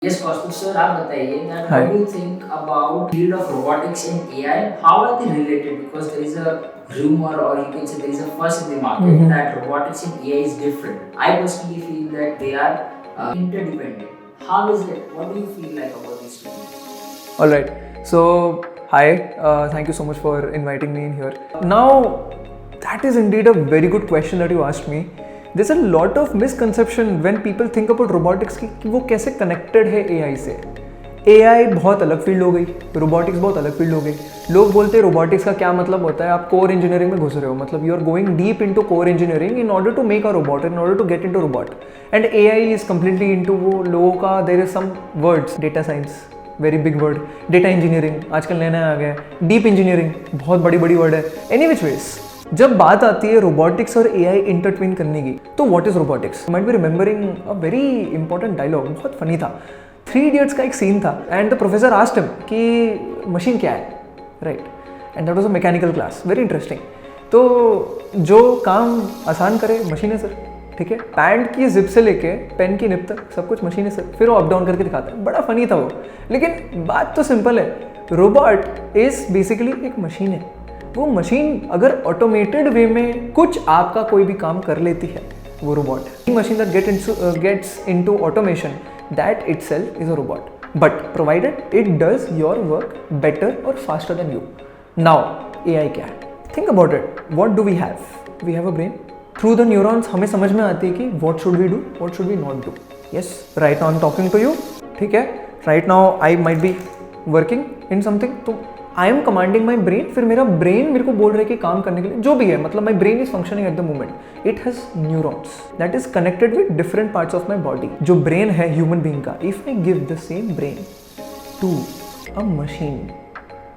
Yes, Kaustubh sir, आप बताइए that Hi. what do you think about field of robotics and AI? How are they related? Because there is a rumor, or you can say there is a fuss in the market that robotics and AI is different. I personally feel that they are interdependent. How is it? What do you feel like about these two things? All right. So, hi. Thank you so much for inviting me in here. Now, that is indeed a very good question that you asked me. There's a lot of misconception when people think about robotics कि वो कैसे connected है AI से. AI बहुत अलग field हो गई, robotics बहुत अलग फील्ड हो गई. लोग बोलते हैं रोबोटिक्स का क्या मतलब होता है, आप कोर इंजीनियरिंग में घुस रहे हो, मतलब you are going deep into core engineering in order to make a robot, in order to get into robot. And AI is completely into वो लोगों का, there is some words, data science very big word, data engineering आजकल नया नया आ गया है, deep engineering बहुत बड़ी बड़ी वर्ड है. एनी विच वेज, जब बात आती है रोबोटिक्स और AI इंटरट्विन करने की, तो what is robotics? Might be remembering a very important dialogue, बहुत फनी था. 3 Idiots का एक सीन था and the professor asked him कि मशीन क्या है, right? And that was a mechanical class, very interesting. तो जो काम आसान करे मशीन है सर, ठीक है. पैंट की जिप से लेके पेन की निब तक सब कुछ मशीन है सर. फिर वो अप डाउन करके दिखाता है, बड़ा फनी था वो. लेकिन बात तो सिंपल है, रोबोट इज बेसिकली एक मशीन है. वो मशीन अगर ऑटोमेटेड वे में कुछ आपका कोई भी काम कर लेती है, वो रोबोट है. Machine that gets into automation, that itself is a robot, but provided it does your work better और faster than you. Now AI क्या है? Think about it. What do we have? We have a brain. Through the neurons हमें समझ में आती है कि what should we do, what should we not do. Yes, right now I am talking to you, ठीक है. Right now I might be working in something, तो I am commanding my brain. फिर मेरा ब्रेन मेरे को बोल रहा है कि काम करने के लिए, जो भी है, मतलब my brain is functioning at the moment. It has neurons that is connected with different parts of my body. जो ब्रेन है ह्यूमन बीइंग का, if I give the same brain to a machine,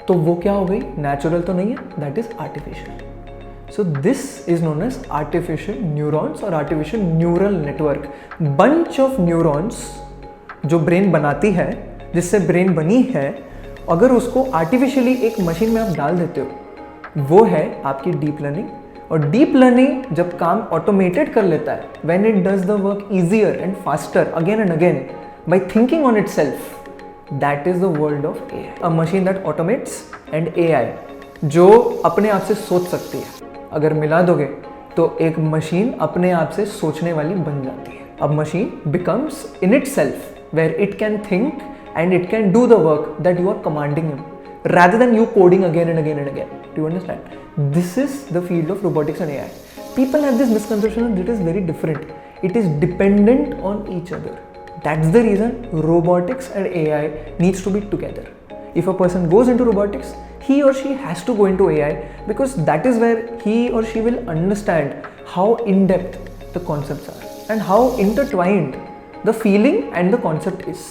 तो वो क्या हो गई? Natural तो नहीं है, that is artificial. So this is known as artificial neurons और artificial neural network. Bunch of neurons जो ब्रेन बनाती है, जिससे ब्रेन बनी है, अगर उसको आर्टिफिशियली एक मशीन में आप डाल देते हो, वो है आपकी डीप लर्निंग. और डीप लर्निंग जब काम ऑटोमेटेड कर लेता है, when it does the work easier and faster again and again by thinking on itself, that is the world of AI. A machine that automates and AI जो अपने आप से सोच सकती है, अगर मिला दोगे तो एक मशीन अपने आप से सोचने वाली बन जाती है. अब machine becomes in itself where it can think and it can do the work that you are commanding him, rather than you coding again and again and again. Do you understand? This is the field of robotics and AI. People have this misconception that it is very different. It is dependent on each other. That's the reason robotics and AI needs to be together. If a person goes into robotics, he or she has to go into AI, because that is where he or she will understand how in-depth the concepts are and how intertwined the feeling and the concept is.